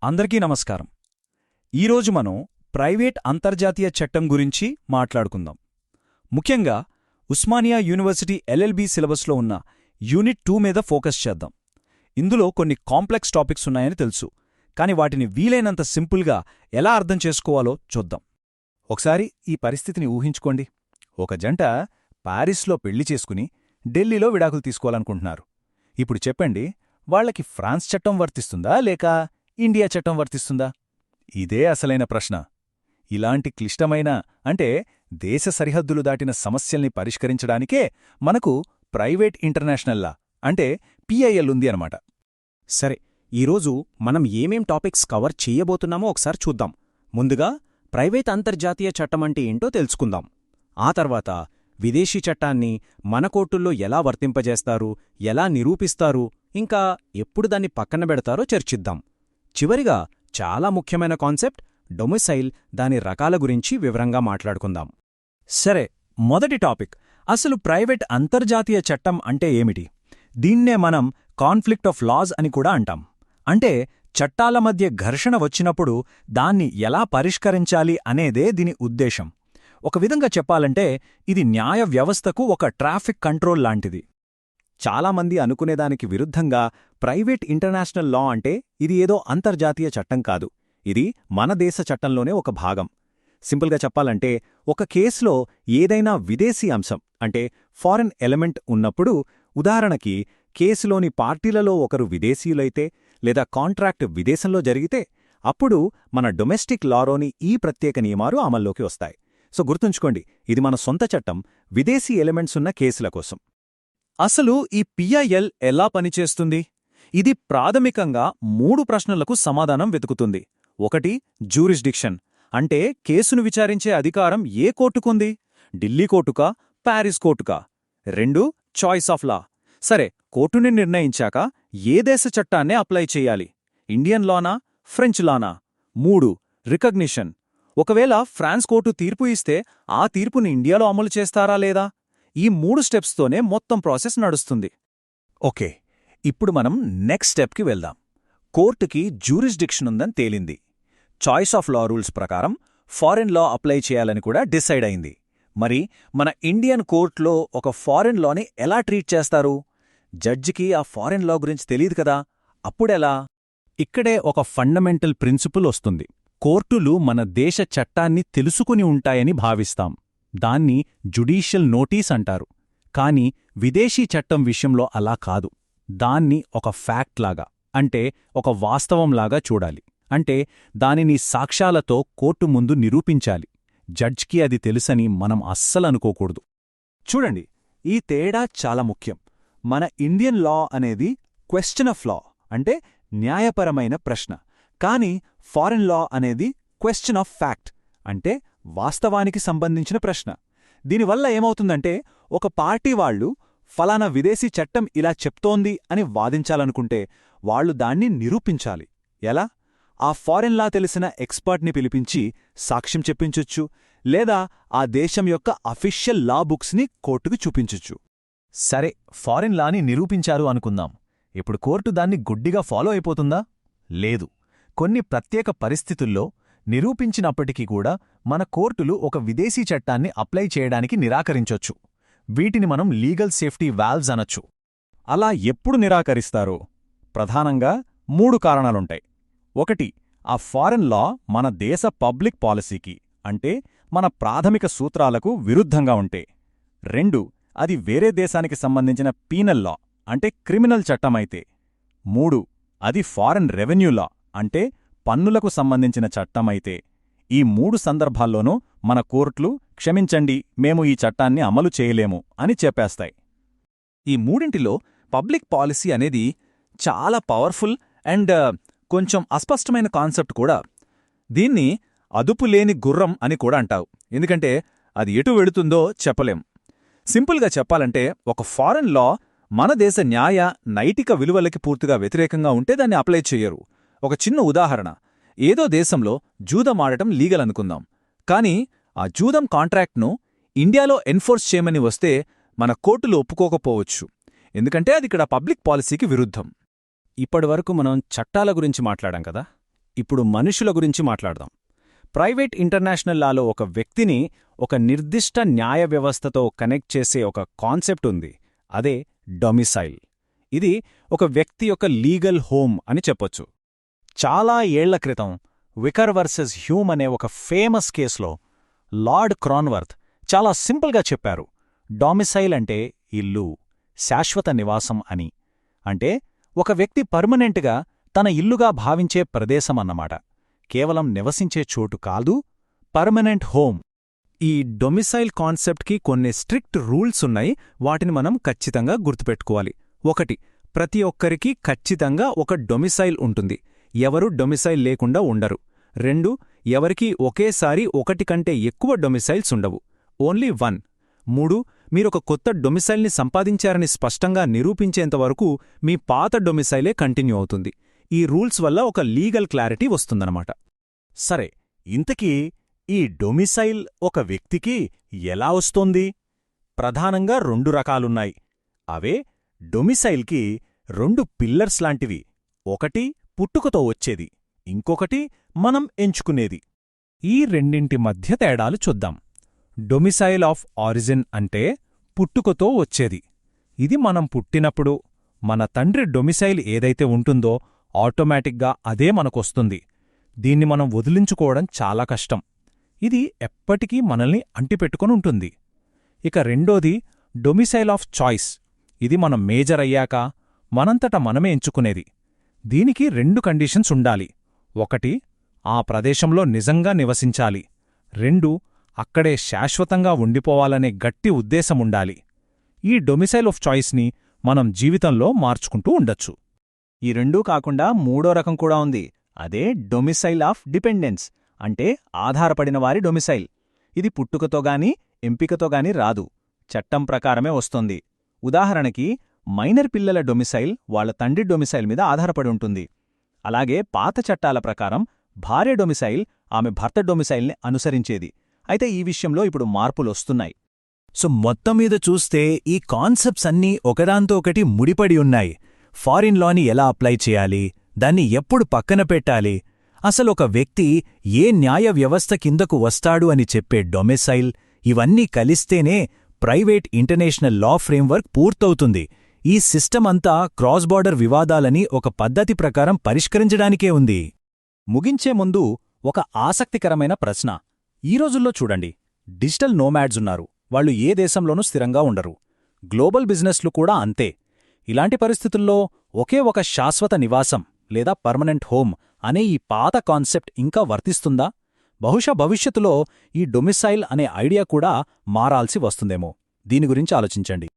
అందరికీ నమస్కారం. ఈరోజు మనం ప్రైవేట్ అంతర్జాతీయ చట్టం గురించి మాట్లాడుకుందాం. ముఖ్యంగా ఉస్మానియా యూనివర్సిటీ ఎల్ఎల్బి సిలబస్లో ఉన్న యూనిట్ 2 మీద ఫోకస్ చేద్దాం. ఇందులో కొన్ని కాంప్లెక్స్ టాపిక్స్ ఉన్నాయని తెలుసు, కాని వాటిని వీలైనంత సింపుల్గా ఎలా అర్థం చేసుకోవాలో చూద్దాం. ఒకసారి ఈ పరిస్థితిని ఊహించుకోండి. ఒక జంట పారిస్లో పెళ్లి చేసుకుని ఢిల్లీలో విడాకులు తీసుకోవాలనుకుంటున్నారు. ఇప్పుడు చెప్పండి, వాళ్లకి ఫ్రాన్స్ చట్టం వర్తిస్తుందా లేక ఇండియా చట్టం వర్తిస్తుందా? ఇదే అసలైన ప్రశ్న. ఇలాంటి క్లిష్టమైన అంటే దేశ సరిహద్దులు దాటిన సమస్యల్ని పరిష్కరించడానికే మనకు ప్రైవేట్ ఇంటర్నేషనల్ లా అంటే పిఐఎల్ ఉంది అనమాట. సరే, ఈరోజు మనం ఏమేం టాపిక్స్ కవర్ చెయ్యబోతున్నామో ఒకసారి చూద్దాం. ముందుగా ప్రైవేట్ అంతర్జాతీయ చట్టమంటే ఏంటో తెలుసుకుందాం. ఆ తర్వాత విదేశీ చట్టాన్ని మన కోర్టుల్లో ఎలా వర్తింపజేస్తారు, ఎలా నిరూపిస్తారు, ఇంకా ఎప్పుడు దాన్ని పక్కన పెడతారో చర్చిద్దాం. చివరిగా చాలా ముఖ్యమైన కాన్సెప్ట్ డొమిసైల్, దాని రకాల గురించి వివరంగా మాట్లాడుకుందాం. సరే, మొదటి టాపిక్, అసలు ప్రైవేట్ అంతర్జాతీయ చట్టం అంటే ఏమిటి? దీన్నే మనం కాన్ఫ్లిక్ట్ ఆఫ్ లాస్ అని కూడా అంటాం. అంటే చట్టాల మధ్య ఘర్షణ వచ్చినప్పుడు దాన్ని ఎలా పరిష్కరించాలి అనేదే దీని ఉద్దేశం. ఒక విధంగా చెప్పాలంటే ఇది న్యాయ వ్యవస్థకు ఒక ట్రాఫిక్ కంట్రోల్ లాంటిది. చాలామంది అనుకునేదానికి విరుద్ధంగా ప్రైవేట్ ఇంటర్నేషనల్ లా అంటే ఇది ఏదో అంతర్జాతీయ చట్టం కాదు, ఇది మన దేశ చట్టంలోనే ఒక భాగం. సింపుల్గా చెప్పాలంటే ఒక కేసులో ఏదైనా విదేశీ అంశం అంటే ఫారెన్ ఎలిమెంట్ ఉన్నప్పుడు, ఉదాహరణకి కేసులోని పార్టీలలో ఒకరు విదేశీయులైతే లేదా కాంట్రాక్ట్ విదేశంలో జరిగితే, అప్పుడు మన డొమెస్టిక్ లాలోని ఈ ప్రత్యేక నియమాలు అమల్లోకి వస్తాయి. సో గుర్తుంచుకోండి, ఇది మన సొంత చట్టం విదేశీ ఎలిమెంట్స్ ఉన్న కేసుల కోసం. అసలు ఈ పిఐఎల్ ఎలా పనిచేస్తుంది? ఇది ప్రాథమికంగా 3 ప్రశ్నలకు సమాధానం వెతుకుతుంది. ఒకటి, జ్యూరిస్డిక్షన్ అంటే కేసును విచారించే అధికారం ఏ కోర్టుకుంది? ఢిల్లీ కోర్టుకా, ప్యారిస్ కోర్టుకా? 2, చాయిస్ ఆఫ్ లా. సరే, కోర్టుని నిర్ణయించాక ఏ దేశ చట్టాన్నే అప్లై చెయ్యాలి? ఇండియన్ లానా, ఫ్రెంచ్ లానా? 3, రికగ్నిషన్. ఒకవేళ ఫ్రాన్స్ కోర్టు తీర్పు ఇస్తే ఆ తీర్పుని ఇండియాలో అమలు చేస్తారా లేదా? ఈ 3 స్టెప్స్తోనే మొత్తం ప్రాసెస్ నడుస్తుంది. ఓకే, ఇప్పుడు మనం నెక్స్ట్ స్టెప్కి వెళ్దాం. కోర్టుకి జ్యూరిస్డిక్షన్ ఉందని తేలింది. చాయిస్ ఆఫ్ లా రూల్స్ ప్రకారం ఫారెన్ లా అప్లై చేయాలని కూడా డిసైడ్ అయింది. మరి మన ఇండియన్ కోర్టులో ఒక ఫారెన్ లాని ఎలా ట్రీట్ చేస్తారు? జడ్జికి ఆ ఫారెన్ లా గురించి తెలీదు కదా, అప్పుడెలా? ఇక్కడే ఒక ఫండమెంటల్ ప్రిన్సిపుల్ వస్తుంది. కోర్టులు మన దేశ చట్టాన్ని తెలుసుకుని ఉంటాయని భావిస్తాం. దాన్ని జుడీషియల్ నోటీస్ అంటారు. కాని విదేశీ చట్టం విషయంలో అలా కాదు. దాన్ని ఒక ఫ్యాక్ట్ లాగా, అంటే ఒక వాస్తవంలాగా చూడాలి. అంటే దానిని సాక్ష్యాలతో కోర్టు ముందు నిరూపించాలి. జడ్జ్కి అది తెలుసని మనం అస్సలనుకోకూడదు. చూడండి, ఈ తేడా చాలా ముఖ్యం. మన ఇండియన్ లా అనేది క్వశ్చన్ ఆఫ్ లా అంటే న్యాయపరమైన ప్రశ్న. కాని ఫారెన్ లా అనేది క్వశ్చన్ ఆఫ్ ఫ్యాక్ట్ అంటే వాస్తవానికి సంబంధించిన ప్రశ్న. దీనివల్ల ఏమవుతుందంటే, ఒక పార్టీ వాళ్లు ఫలానా విదేశీ చట్టం ఇలా చెప్తోంది అని వాదించాలనుకుంటే వాళ్లు దాన్ని నిరూపించాలి. ఎలా? ఆ ఫారెన్ లా తెలిసిన ఎక్స్పర్ట్ని పిలిపించి సాక్ష్యం చెప్పించొచ్చు, లేదా ఆ దేశం యొక్క అఫీషియల్ లా బుక్స్ని కోర్టుకు చూపించొచ్చు. సరే, ఫారెన్ లాని నిరూపించారు అనుకుందాం. ఇప్పుడు కోర్టు దాన్ని గుడ్డిగా ఫాలో అయిపోతుందా? లేదు. కొన్ని ప్రత్యేక పరిస్థితుల్లో నిరూపించినప్పటికీ కూడా మన కోర్టులు ఒక విదేశీ చట్టాన్ని అప్లై చేయడానికి నిరాకరించొచ్చు. వీటిని మనం లీగల్ సేఫ్టీ వాల్వ్స్ అనొచ్చు. అలా ఎప్పుడు నిరాకరిస్తారు? ప్రధానంగా 3 కారణాలుంటాయి. 1, ఆ ఫారెన్ లా మన దేశ పబ్లిక్ పాలసీకి అంటే మన ప్రాథమిక సూత్రాలకు విరుద్ధంగా ఉంటే. 2, అది వేరే దేశానికి సంబంధించిన పీనల్ లా అంటే క్రిమినల్ చట్టమైతే. 3, అది ఫారెన్ రెవెన్యూ లా అంటే పన్నులకు సంబంధించిన చట్టమైతే. ఈ 3 సందర్భాల్లోనూ మన కోర్టులు క్షమించండి, మేము ఈ చట్టాన్ని అమలు చేయలేము అని చెప్పేస్తాయి. ఈ మూడింటిలో పబ్లిక్ పాలసీ అనేది చాలా పవర్ఫుల్ అండ్ కొంచెం అస్పష్టమైన కాన్సెప్ట్ కూడా. దీన్ని అదుపులేని గుర్రం అని కూడా అంటావు, ఎందుకంటే అది ఎటు వెళుతుందో చెప్పలేం. సింపుల్గా చెప్పాలంటే, ఒక ఫారెన్ లా మన దేశ న్యాయ నైతిక విలువలకి పూర్తిగా వ్యతిరేకంగా ఉంటే దాన్ని అప్లై చెయ్యరు. ఒక చిన్న ఉదాహరణ, ఏదో దేశంలో జూదం ఆడటం లీగల్ అనుకుందాం. కాని ఆ జూదం కాంట్రాక్ట్ను ఇండియాలో ఎన్ఫోర్స్ చేయమని వస్తే మన కోర్టులు ఒప్పుకోకపోవచ్చు, ఎందుకంటే అది ఇక్కడ పబ్లిక్ పాలసీకి విరుద్ధం. ఇప్పటివరకు మనం చట్టాల గురించి మాట్లాడాం కదా. ఇప్పుడు మనుషుల గురించి మాట్లాడదాం. ప్రైవేట్ ఇంటర్నేషనల్ లాలో ఒక వ్యక్తిని ఒక నిర్దిష్ట న్యాయ వ్యవస్థతో కనెక్ట్ చేసే ఒక కాన్సెప్ట్ ఉంది. అదే డొమిసైల్. ఇది ఒక వ్యక్తి యొక్క లీగల్ హోమ్ అని చెప్పొచ్చు. చాలా ఏళ్ల క్రితం వికర్ వర్సెస్ హ్యూమ్ అనే ఒక ఫేమస్ కేసులో లార్డ్ క్రాన్వర్త్ చాలా సింపుల్గా చెప్పారు, డామిసైల్ అంటే ఇల్లు, శాశ్వత నివాసం అని. అంటే ఒక వ్యక్తి పర్మనెంట్గా తన ఇల్లుగా భావించే ప్రదేశమన్నమాట. కేవలం నివసించే చోటు కాదు, పర్మనెంట్ హోమ్. ఈ డొమిసైల్ కాన్సెప్ట్కి కొన్ని స్ట్రిక్ట్ రూల్స్ ఉన్నాయి. వాటిని మనం ఖచ్చితంగా గుర్తుపెట్టుకోవాలి. 1. ప్రతి ఒక్కరికీ ఖచ్చితంగా ఒక డొమిసైల్ ఉంటుంది. ఎవరూ డొమిసైల్ లేకుండా ఉండరు. 2. ఎవరికీ ఒకేసారి 1 కంటే ఎక్కువ డొమిసైల్స్ ఉండవు. ఓన్లీ 1. 3. మీరొక కొత్త డొమిసైల్ని సంపాదించారని స్పష్టంగా నిరూపించేంతవరకు మీ పాత డొమిసైలే కంటిన్యూ అవుతుంది. ఈ రూల్స్ వల్ల ఒక లీగల్ క్లారిటీ వస్తుందన్నమాట. సరే, ఇంతకీ ఈ డొమిసైల్ ఒక వ్యక్తికి ఎలా వస్తోంది? ప్రధానంగా 2 రకాలున్నాయి. అవే డొమిసైల్కి 2 పిల్లర్స్ లాంటివి. ఒకటి పుట్టుకతో వచ్చేది, ఇంకొకటి మనం ఎంచుకునేది. ఈ రెండింటి మధ్య తేడాలు చూద్దాం. డొమిసైల్ ఆఫ్ ఆరిజిన్ అంటే పుట్టుకతో వచ్చేది. ఇది మనం పుట్టినప్పుడు మన తండ్రి డొమిసైల్ ఏదైతే ఉంటుందో ఆటోమేటిక్గా అదే మనకొస్తుంది. దీన్ని మనం వదిలించుకోవడం చాలా కష్టం. ఇది ఎప్పటికీ మనల్ని అంటిపెట్టుకొనుంటుంది. ఇక రెండోది డొమిసైల్ ఆఫ్ చాయిస్. ఇది మనం మేజర్ అయ్యాక మనంతట మనమే ఎంచుకునేది. దీనికి 2 కండిషన్స్ ఉండాలి. 1. ఆ ప్రదేశంలో నిజంగా నివసించాలి. 2. అక్కడే శాశ్వతంగా ఉండిపోవాలనే గట్టి ఉద్దేశముండాలి. ఈ డొమిసైల్ ఆఫ్ చాయిస్ని మనం జీవితంలో మార్చుకుంటూ ఉండొచ్చు. ఈ 2 కాకుండా 3వ రకం కూడా ఉంది. అదే డొమిసైల్ ఆఫ్ డిపెండెన్స్, అంటే ఆధారపడినవారి డొమిసైల్. ఇది పుట్టుకతోగాని ఎంపికతోగాని రాదు, చట్టం ప్రకారమే వస్తుంది. ఉదాహరణకి మైనర్ పిల్లల డొమిసైల్ వాళ్ల తండ్రి డొమిసైల్ మీద ఆధారపడి ఉంటుంది. అలాగే పాత చట్టాల ప్రకారం భార్య డొమిసైల్ ఆమె భర్త డొమిసైల్ని అనుసరించేది. అయితే ఈ విషయంలో ఇప్పుడు మార్పులొస్తున్నాయి. సో మొత్తం మీద చూస్తే ఈ కాన్సెప్ట్స్ అన్నీ ఒకదాంతో ఒకటి ముడిపడి ఉన్నాయి. ఫారిన్ లాని ఎలా అప్లై చేయాలి, దాన్ని ఎప్పుడు పక్కన పెట్టాలి, అసలొక వ్యక్తి ఏ న్యాయ వ్యవస్థ కిందకు వస్తాడు అని చెప్పే డొమిసైల్, ఇవన్నీ కలిస్తేనే ప్రైవేట్ ఇంటర్నేషనల్ లా ఫ్రేమ్వర్క్ పూర్తవుతుంది. ఈ సిస్టమ్ అంతా క్రాస్ బార్డర్ వివాదాలని ఒక పద్ధతి ప్రకారం పరిష్కరించడానికే ఉంది. ముగించే ముందు ఒక ఆసక్తికరమైన ప్రశ్న. ఈ రోజుల్లో చూడండి, డిజిటల్ నోమాడ్స్ ఉన్నారు. వాళ్ళు ఏ దేశంలోనూ స్థిరంగా ఉండరు. గ్లోబల్ బిజినెస్లు కూడా అంతే. ఇలాంటి పరిస్థితుల్లో ఒకే ఒక శాశ్వత నివాసం లేదా పర్మనెంట్ హోమ్ అనే ఈ పాత కాన్సెప్ట్ ఇంకా వర్తిస్తుందా? బహుశా భవిష్యత్తులో ఈ డొమిసైల్ అనే ఐడియా కూడా మారాల్సి వస్తుందేమో. దీని గురించి ఆలోచించండి.